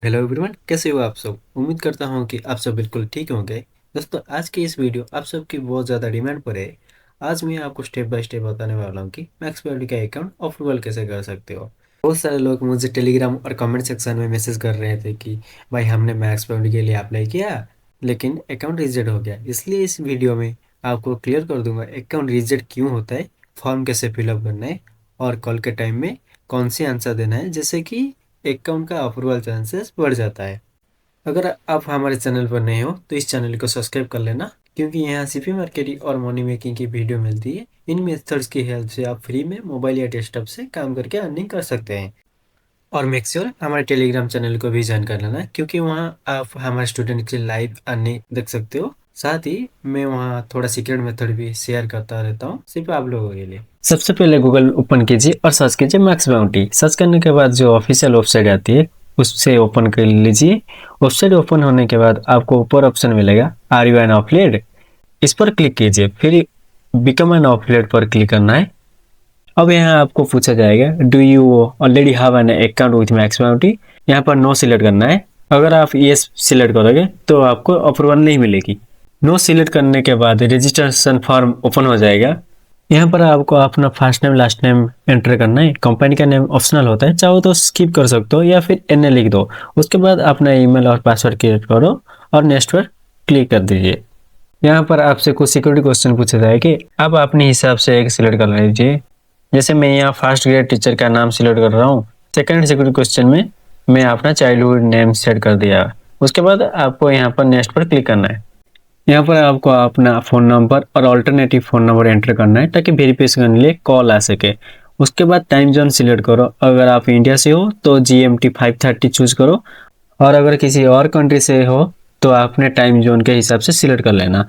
Hello everyone, कैसे हो आप सब। उम्मीद करता हूँ कि आप सब बिल्कुल ठीक होंगे। दोस्तों, आज की इस वीडियो आप सबकी बहुत ज़्यादा डिमांड पर है। आज मैं आपको स्टेप बाय स्टेप बताने वाला हूँ कि मैक्स का अकाउंट अप्रूवल कैसे कर सकते हो। बहुत सारे लोग मुझे टेलीग्राम और कमेंट सेक्शन में मैसेज कर रहे थे कि भाई हमने मैक्स के लिए अप्लाई किया लेकिन अकाउंट रिजेक्ट हो गया। इसलिए इस वीडियो में आपको क्लियर कर दूंगा अकाउंट रिजेक्ट क्यों होता है, फॉर्म कैसे फिलअप करना है और कॉल के टाइम में कौन सी आंसर देना है, जैसे कि अकाउंट का अप्रूवल चांसेस बढ़ जाता है। अगर आप हमारे चैनल पर नए हो तो इस चैनल को सब्सक्राइब कर लेना, क्योंकि यहाँ सीपी मार्केटिंग और मनी मेकिंग की वीडियो मिलती है। इन मेथड्स की हेल्प से आप फ्री में मोबाइल या डेस्कटॉप से काम करके अर्निंग कर सकते हैं। और मेक श्योर हमारे टेलीग्राम चैनल को भी ज्वाइन कर लेना, क्योंकि वहाँ आप हमारे स्टूडेंट की लाइव अर्निंग देख सकते हो। साथ ही मैं वहाँ थोड़ा सीक्रेट मेथड भी शेयर करता रहता हूँ सिर्फ आप लोगों के लिए। सबसे पहले गूगल ओपन कीजिए और सर्च कीजिए मैक्स बाउंटी। सर्च करने के बाद जो ऑफिशियल वेबसाइट आती है उससे ओपन कर लीजिए। वेबसाइट ओपन होने के बाद आपको ऊपर ऑप्शन मिलेगा आर यू एन एफिलिएट, इस पर क्लिक कीजिए। फिर बिकम एन एफिलिएट पर क्लिक करना है। अब यहाँ आपको पूछा जाएगा do you already have an account with max bounty. यहाँ पर नो सिलेक्ट करना है। अगर आप येस सिलेक्ट करोगे तो आपको अप्रूवल नहीं मिलेगी। नो सिलेक्ट करने के बाद रजिस्ट्रेशन फॉर्म ओपन हो जाएगा। यहाँ पर आपको अपना first name last name enter करना है। कंपनी का नेम ऑप्शनल होता है, चाहो तो स्किप कर सकते हो या फिर एन लिख दो। उसके बाद अपना ईमेल और पासवर्ड क्रिएट करो और नेक्स्ट पर क्लिक कर दीजिए। यहाँ पर आपसे कुछ सिक्योरिटी क्वेश्चन पूछा जाए कि आप अपने हिसाब से एक सिलेक्ट कर लीजिए। जैसे मैं यहाँ फर्स्ट ग्रेड टीचर का नाम सिलेक्ट कर रहा हूँ। सेकंड सिक्योरिटी क्वेश्चन में मैं अपना चाइल्डहुड नेम सेट कर दिया। उसके बाद आपको यहाँ पर नेक्स्ट पर क्लिक करना है। यहाँ पर आपको अपना फ़ोन नंबर और अल्टरनेटिव फ़ोन नंबर एंटर करना है ताकि वेरिफिकेशन करने के लिए कॉल आ सके। उसके बाद टाइम जोन सिलेक्ट करो। अगर आप इंडिया से हो तो GMT 5:30 चूज करो, और अगर किसी और कंट्री से हो तो अपने टाइम जोन के हिसाब से सिलेक्ट कर लेना।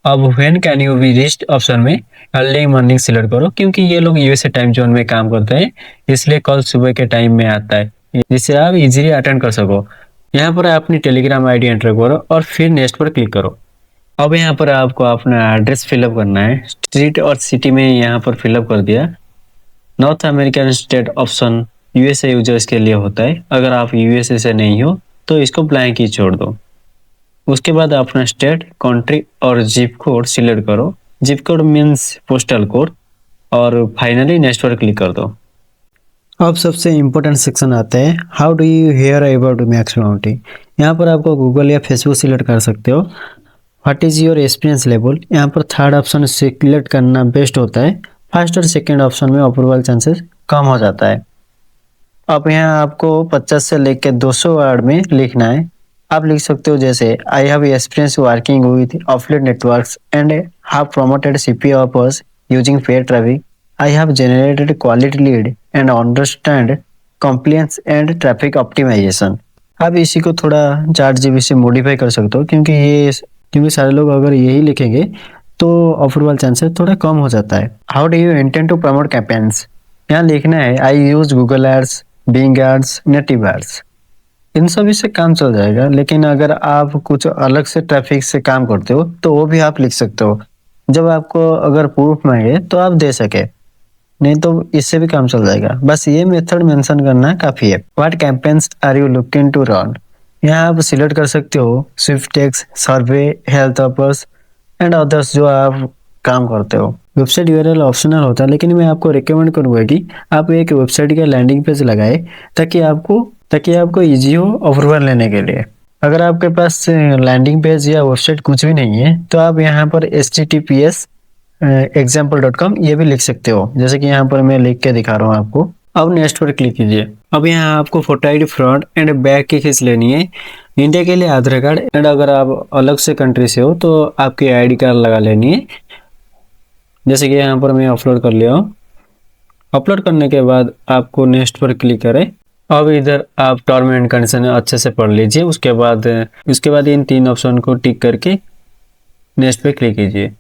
अब when can you be reached option में अर्ली मॉर्निंग सिलेक्ट करो, क्योंकि ये लोग यूएसए टाइम जोन में काम करते हैं, इसलिए कल सुबह के टाइम में आता है, जिससे आप इजीली अटेंड कर सको। यहाँ पर अपनी टेलीग्राम आईडी एंटर करो और फिर नेक्स्ट पर क्लिक करो। अब यहाँ पर आपको अपना एड्रेस फिलअप करना है। स्ट्रीट और सिटी में यहाँ पर फिलअप कर दिया। North American state option USA users के लिए होता है। अगर आप यूएसए से नहीं हो तो इसको ब्लैंक ही छोड़ दो। उसके बाद अपना स्टेट, कंट्री और जिप कोड सिलेक्ट करो। Zip code means postal code. और फाइनली नेक्स्ट पर क्लिक कर दो। अब सबसे इम्पोर्टेंट सेक्शन आता है how do you here about max bounty. यहाँ पर आपको गूगल या फेसबुक सिलेक्ट कर सकते हो। What is your experience level, यहाँ पर थर्ड ऑप्शन सिलेक्ट करना बेस्ट होता है। फर्स्ट और सेकंड ऑप्शन में अप्रूवल चांसेस कम हो जाता है। अब यहाँ आपको 50 से लेकर 200 वर्ड में लिखना है। आप लिख सकते हो जैसे I have experience working with affiliate networks and have promoted CPO offers using paid traffic. I have generated quality lead and understand compliance and traffic optimisation. आप इसी को थोड़ा चार्ट जीबी से मॉडिफाई कर सकते हो, क्योंकि सारे लोग अगर यही लिखेंगे तो अप्रूवल चांसेस थोड़ा कम हो जाता है। How do you intend to promote campaigns, यहाँ लिखना है I use Google ads, Bing ads, native ads. इन सभी से काम चल जाएगा, लेकिन अगर आप कुछ अलग से ट्रैफिक से काम करते हो तो वो भी आप लिख सकते हो। जब आपको अगर प्रूफ मांगे तो आप दे सके, नहीं तो इससे भी काम चल जाएगा। बस ये मेथड मेंशन करना काफी है। What campaigns are you looking to run, यहाँ आप सिलेक्ट कर सकते हो sweepstakes, survey, health offers and others जो आप काम करते हो। वेबसाइट यूआरएल ऑप्शनल होता है, लेकिन मैं आपको रिकमेंड करूंगा कि आप एक वेबसाइट का लैंडिंग पेज लगाए ताकि आपको इजी हो अप्रूवल लेने के लिए। अगर आपके पास लैंडिंग पेज या वेबसाइट कुछ भी नहीं है तो आप यहाँ पर https example.com ये भी लिख सकते हो, जैसे कि यहाँ पर मैं लिख के दिखा रहा हूँ आपको। अब नेक्स्ट पर क्लिक कीजिए। अब यहाँ आपको photo ID front end back की खींच लेनी है। इंडिया के लिए आधार कार्ड, एंड अगर आप अलग से कंट्री से हो तो आपकी आईडी कार्ड लगा लेनी है। जैसे कि यहाँ पर मैं अपलोड कर लिया हूँ। अपलोड करने के बाद आपको नेक्स्ट पर क्लिक करें। अब इधर आप टर्म एंड कंडीशन अच्छे से पढ़ लीजिए। उसके बाद इन 3 ऑप्शन को टिक करके नेक्स्ट पे क्लिक कीजिए।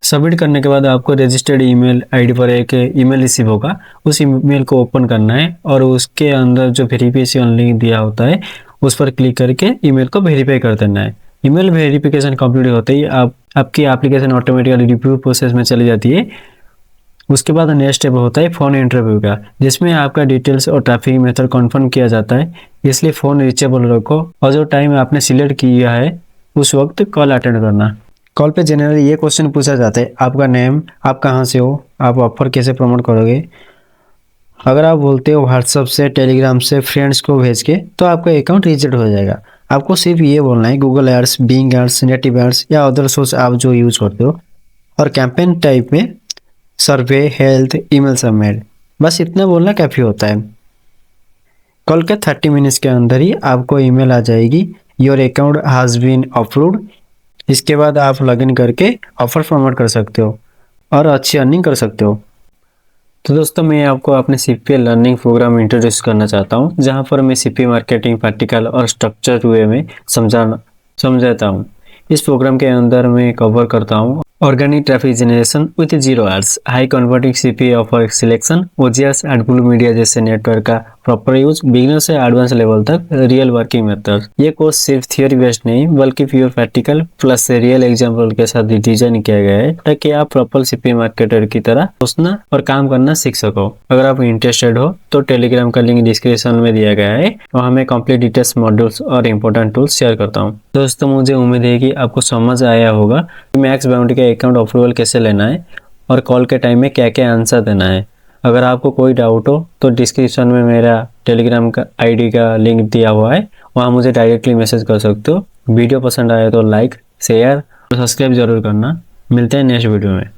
सबमिट करने के बाद आपको रजिस्टर्ड ईमेल आईडी पर एक ईमेल रिसीव होगा। उस ईमेल को ओपन करना है और उसके अंदर जो वेरिफिकेशन लिंक दिया होता है उस पर क्लिक करके ईमेल को वेरीफाई कर देना है। ईमेल वेरिफिकेशन कंप्लीट होते ही आपकी एप्लीकेशन ऑटोमेटिकली रिव्यू प्रोसेस में चली जाती है। उसके बाद नेक्स्ट स्टेप होता है फ़ोन इंटरव्यू का, जिसमें आपका डिटेल्स और ट्रैफिक मेथड कन्फर्म किया जाता है। इसलिए फ़ोन रीचेबल रखो और जो टाइम आपने सिलेक्ट किया है उस वक्त कॉल अटेंड करना। कॉल पे जनरली ये क्वेश्चन पूछा जाता है, आपका नेम, आप कहाँ से हो, आप ऑफर कैसे प्रमोट करोगे। अगर आप बोलते हो व्हाट्सअप से, टेलीग्राम से, फ्रेंड्स को भेज के, तो आपका अकाउंट रिजेक्ट हो जाएगा। आपको सिर्फ ये बोलना है Google ads, Bing ads, native ads या अदर सोर्स आप जो यूज करते हो। और कैंपेन टाइप में सर्वे, हेल्थ, ईमेल सबमिट, बस इतना बोलना काफ़ी होता है। कॉल के 30 मिनट्स के अंदर ही आपको ईमेल आ जाएगी, your account has been approved. इसके बाद आप लॉगिन करके ऑफर प्रमोट कर सकते हो और अच्छी अर्निंग कर सकते हो। तो दोस्तों मैं आपको अपने सीपीए लर्निंग प्रोग्राम इंट्रोड्यूस करना चाहता हूँ, जहाँ पर मैं सीपीए मार्केटिंग प्रैक्टिकल और स्ट्रक्चर्ड वे में समझाता हूँ। इस प्रोग्राम के अंदर मैं कवर करता हूँ organic traffic generation with zero ads, high converting CPA offer selection, ओजीआरएस एड ब्लू मीडिया जैसे नेटवर्क का प्रॉपर यूज, बिगिनर से एडवांस लेवल तक रियल वर्किंग मेथड। ये कोर्स सिर्फ थियोरी बेस्ड नहीं बल्कि pure practical plus real example के साथ डिजाइन किया गया है, ताकि आप प्रॉपर सीपीए मार्केटर की तरह सोचना और काम करना सीख सको। अगर आप इंटरेस्टेड हो तो टेलीग्राम का लिंक डिस्क्रिप्शन में दिया गया है, वहाँ मैं कंप्लीट डिटेल्स, मॉड्यूल्स और इम्पोर्टेंट टूल्स शेयर करता हूँ। दोस्तों मुझे उम्मीद है कि आपको समझ आया होगा कि मैक्स बाउंड्री का अकाउंट अप्रूवल कैसे लेना है और कॉल के टाइम में क्या क्या आंसर देना है। अगर आपको कोई डाउट हो तो डिस्क्रिप्शन में मेरा टेलीग्राम का आईडी का लिंक दिया हुआ है, वहाँ मुझे डायरेक्टली मैसेज कर सकते हो। वीडियो पसंद आए तो लाइक, शेयर और सब्सक्राइब जरूर करना। मिलते हैं नेक्स्ट वीडियो में।